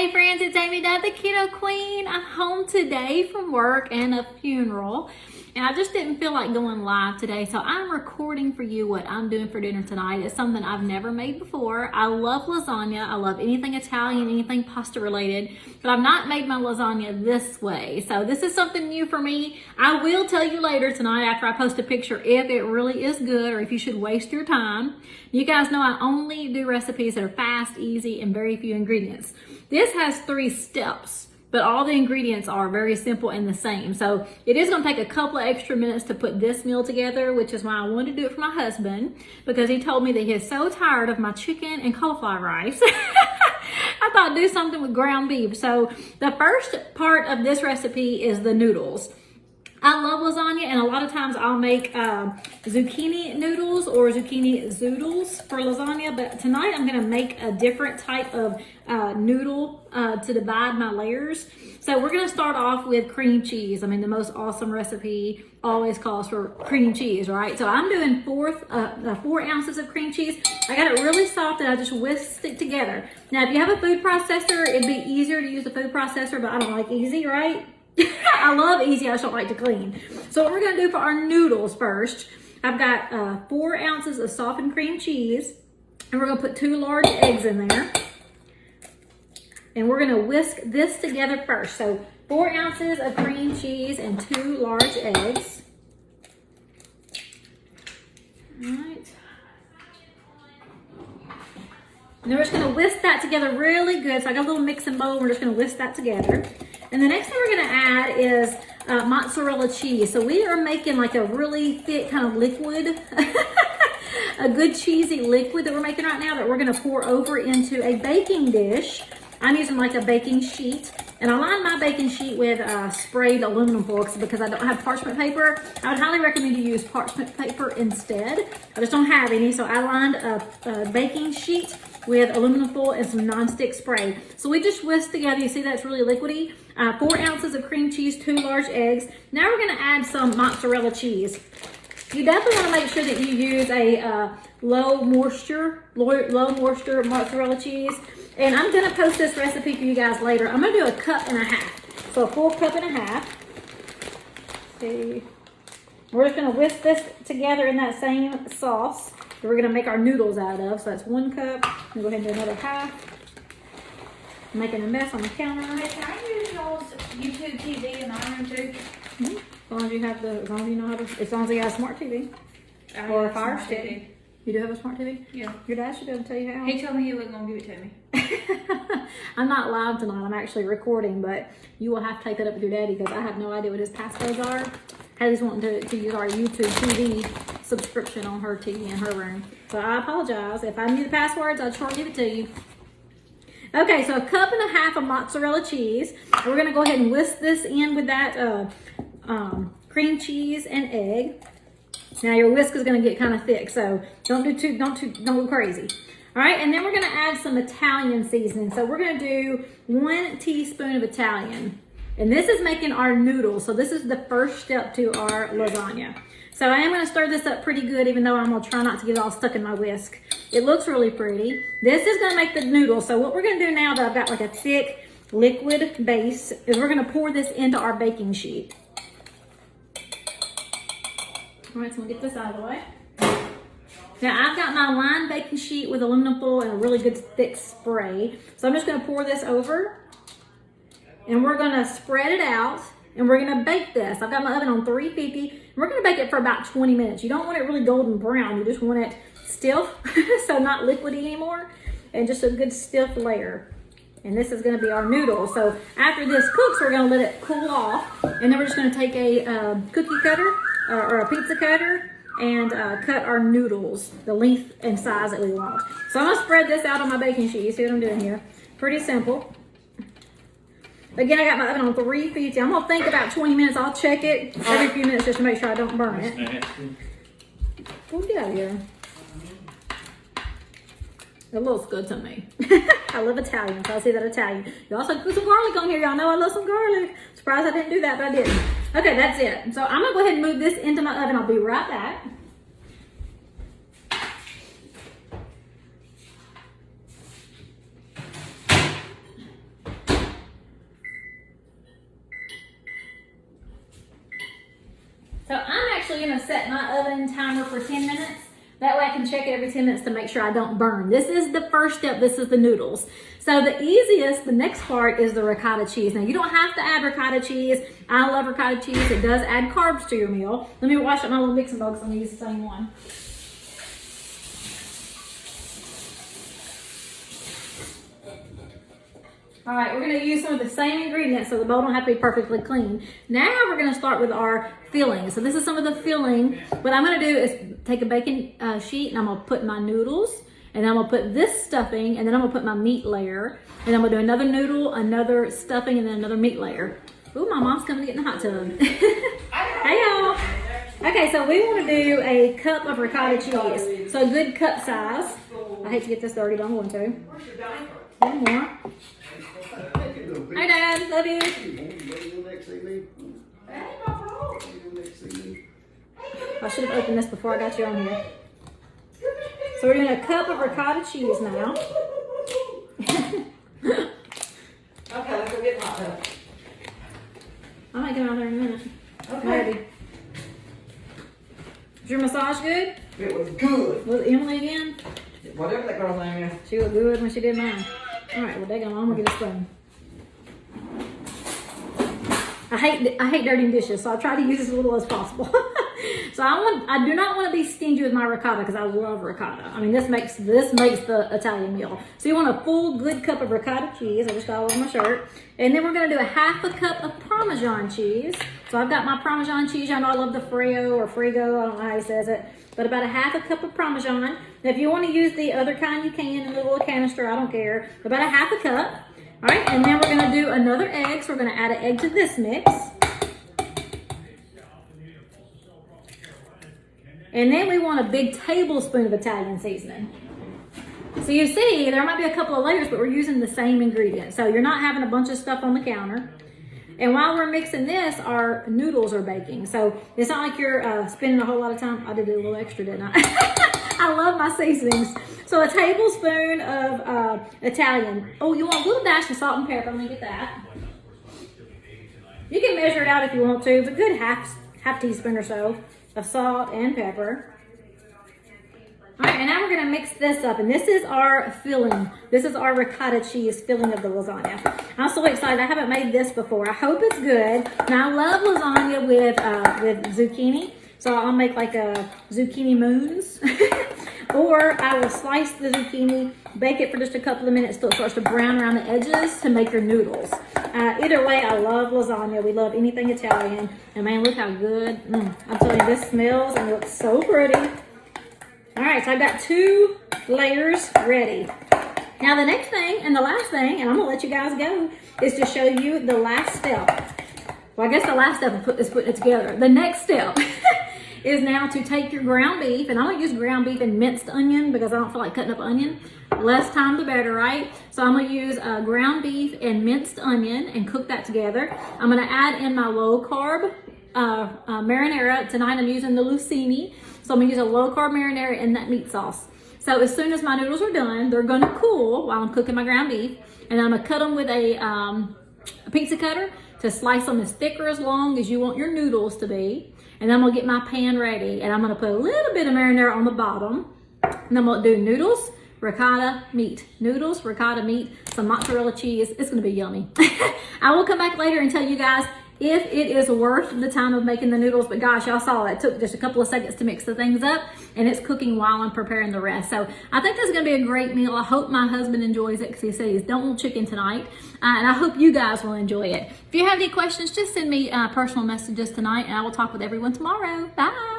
Hey friends, it's Amy Dad, the Keto Queen. I'm home today from work and a funeral, and I just didn't feel like going live today, so I'm recording for you what I'm doing for dinner tonight. It's something I've never made before. I love lasagna. I love anything Italian, anything pasta related, but I've not made my lasagna this way, so this is something new for me. I will tell you later tonight after I post a picture if it really is good or if you should waste your time. You guys know I only do recipes that are fast, easy, and very few ingredients. This has 3 steps, but all the ingredients are very simple and the same. So it is going to take a couple of extra minutes to put this meal together, which is why I wanted to do it for my husband, because he told me that he's so tired of my chicken and cauliflower rice. I thought I'd do something with ground beef. So the first part of this recipe is the noodles. I love lasagna, and a lot of times I'll make zucchini noodles or zucchini zoodles for lasagna, but tonight I'm going to make a different type of noodle to divide my layers. So we're going to start off with cream cheese. I mean, the most awesome recipe always calls for cream cheese, right? So I'm doing 4 ounces of cream cheese. I got it really soft and I just whisked it together. Now, if you have a food processor, it'd be easier to use a food processor, but I don't like easy, right? I love easy, I just don't like to clean. So what we're gonna do for our noodles first, I've got 4 ounces of softened cream cheese, and we're gonna put 2 large eggs in there. And we're gonna whisk this together first. So 4 ounces of cream cheese and 2 large eggs. All right. And then we're just gonna whisk that together really good. So I got a little mixing bowl, we're just gonna whisk that together. And the next thing we're gonna add is mozzarella cheese. So we are making like a really thick kind of liquid, a good cheesy liquid that we're making right now that we're gonna pour over into a baking dish. I'm using like a baking sheet, and I line my baking sheet with sprayed aluminum foil because I don't have parchment paper. I would highly recommend you use parchment paper instead. I just don't have any, so I lined a baking sheet with aluminum foil and some non-stick spray. So we just whisked together. You see that's really liquidy. 4 ounces of cream cheese, 2 large eggs. Now we're gonna add some mozzarella cheese. You definitely wanna make sure that you use a low moisture mozzarella cheese. And I'm gonna post this recipe for you guys later. I'm gonna do 1.5 cups. So a full 1.5 cups. See. We're just gonna whisk this together in that same sauce that we're gonna make our noodles out of. So that's 1 cup. I'm gonna go ahead and do another half. I'm making a mess on the counter. Hey, can I use y'all's YouTube TV in my room too? As long as you have as long as you know how to, as long as you have a smart TV. Or a Fire Stick. You do have a smart TV? Yeah. Your dad should be able to tell you how. He told me he wasn't gonna give it to me. I'm not live tonight. I'm actually recording, but you will have to take that up with your daddy because I have no idea what his passcodes are. Haley's wanting to use our YouTube TV subscription on her TV in her room. So I apologize. If I knew the passwords, I'd sure give it to you. Okay, so 1.5 cups of mozzarella cheese. We're gonna go ahead and whisk this in with that cream cheese and egg. Now your whisk is gonna get kind of thick, so don't go crazy. All right, and then we're gonna add some Italian seasoning. So we're gonna do 1 teaspoon of Italian. And this is making our noodles. So this is the first step to our lasagna. So I am gonna stir this up pretty good, even though I'm gonna try not to get it all stuck in my whisk. It looks really pretty. This is gonna make the noodles. So what we're gonna do now that I've got like a thick liquid base is we're gonna pour this into our baking sheet. All right, so we'll get this out of the way. Now I've got my lined baking sheet with aluminum foil and a really good thick spray. So I'm just gonna pour this over and we're gonna spread it out and we're gonna bake this. I've got my oven on 350 and we're gonna bake it for about 20 minutes. You don't want it really golden brown, you just want it stiff, so not liquidy anymore, and just a good stiff layer. And this is gonna be our noodles. So after this cooks, we're gonna let it cool off, and then we're just gonna take a cookie cutter or a pizza cutter and cut our noodles the length and size that we want. So I'm gonna spread this out on my baking sheet. You see what I'm doing here? Pretty simple. Again, I got my oven on 350. I'm gonna think about 20 minutes. I'll check it every few minutes just to make sure I don't burn it. Well, get out of here. It looks good to me. I love Italian, so I see that Italian. You also put some garlic on here. Y'all know I love some garlic. Surprised I didn't do that, but I didn't. Okay, that's it. So I'm gonna go ahead and move this into my oven. I'll be right back. So I'm actually gonna set my oven timer for 10 minutes. That way I can check it every 10 minutes to make sure I don't burn. This is the first step, this is the noodles. So the next part is the ricotta cheese. Now you don't have to add ricotta cheese. I love ricotta cheese, it does add carbs to your meal. Let me wash up my little mixing bowl because I'm gonna use the same one. All right, we're gonna use some of the same ingredients so the bowl don't have to be perfectly clean. Now we're gonna start with our filling. So this is some of the filling. What I'm gonna do is take a baking sheet and I'm gonna put my noodles, and then I'm gonna put this stuffing, and then I'm gonna put my meat layer, and I'm gonna do another noodle, another stuffing, and then another meat layer. Ooh, my mom's coming to get in the hot tub. Hey y'all. Okay, so we wanna do a cup of ricotta cheese. So a good cup size. I hate to get this dirty, but I'm going to. One more. Hi Dad, love you. I should have opened this before I got you on here. So we're doing a cup of ricotta cheese now. Okay, let's go get hot tub. I might get out there in a minute. Okay. Ready. Is your massage good? It was good. Was it Emily again? Whatever that girl's name is. She looked good when she did mine. All right, well, daggone, I'm gonna get a spoon. I hate dirty dishes, so I try to use as little as possible. So I do not want to be stingy with my ricotta because I love ricotta. I mean, this makes the Italian meal. So you want a full good cup of ricotta cheese. I just got all over my shirt. And then we're gonna do a half a cup of Parmesan cheese. So I've got my Parmesan cheese. I know I love the Frio or Frigo. I don't know how he says it. But about a half a cup of Parmesan. Now, if you want to use the other kind, you can in a little canister. I don't care. About a half a cup. All right, and then we're gonna do another egg. So we're gonna add an egg to this mix. And then we want a big tablespoon of Italian seasoning. So you see, there might be a couple of layers, but we're using the same ingredients. So you're not having a bunch of stuff on the counter. And while we're mixing this, our noodles are baking. So it's not like you're spending a whole lot of time. I did a little extra, didn't I? I love my seasonings. So a tablespoon of Italian. Oh, you want a little dash of salt and pepper. Let me get that. You can measure it out if you want to, but good half teaspoon or so of salt and pepper. All right, and now we're gonna mix this up, and this is our filling. This is our ricotta cheese filling of the lasagna. I'm so excited. I haven't made this before. I hope it's good. Now I love lasagna with zucchini, so I'll make like a zucchini moons, or I will slice the zucchini, bake it for just a couple of minutes till it starts to brown around the edges to make your noodles. Either way, I love lasagna. We love anything Italian, and man, look how good. I'm telling you, this smells and looks so pretty. All right, so I've got 2 layers ready. Now the next thing and the last thing, and I'm gonna let you guys go, is to show you the last step. Well, I guess the last step is putting it together. The next step is now to take your ground beef, and I'm gonna use ground beef and minced onion because I don't feel like cutting up onion. Less time the better, right? So I'm gonna use ground beef and minced onion and cook that together. I'm gonna add in my low carb marinara. Tonight I'm using the Lucini. So I'm gonna use a low carb marinara in that meat sauce. So as soon as my noodles are done, they're gonna cool while I'm cooking my ground beef. And I'm gonna cut them with a pizza cutter to slice them as thick or as long as you want your noodles to be. And then I'm gonna get my pan ready, and I'm gonna put a little bit of marinara on the bottom. And then I'm gonna do noodles, ricotta, meat. Noodles, ricotta, meat, some mozzarella cheese. It's gonna be yummy. I will come back later and tell you guys if it is worth the time of making the noodles, but gosh, y'all saw it took just a couple of seconds to mix the things up, and it's cooking while I'm preparing the rest. So I think this is gonna be a great meal. I hope my husband enjoys it because he said he don't want chicken tonight, and I hope you guys will enjoy it. If you have any questions, just send me personal messages tonight, and I will talk with everyone tomorrow. Bye.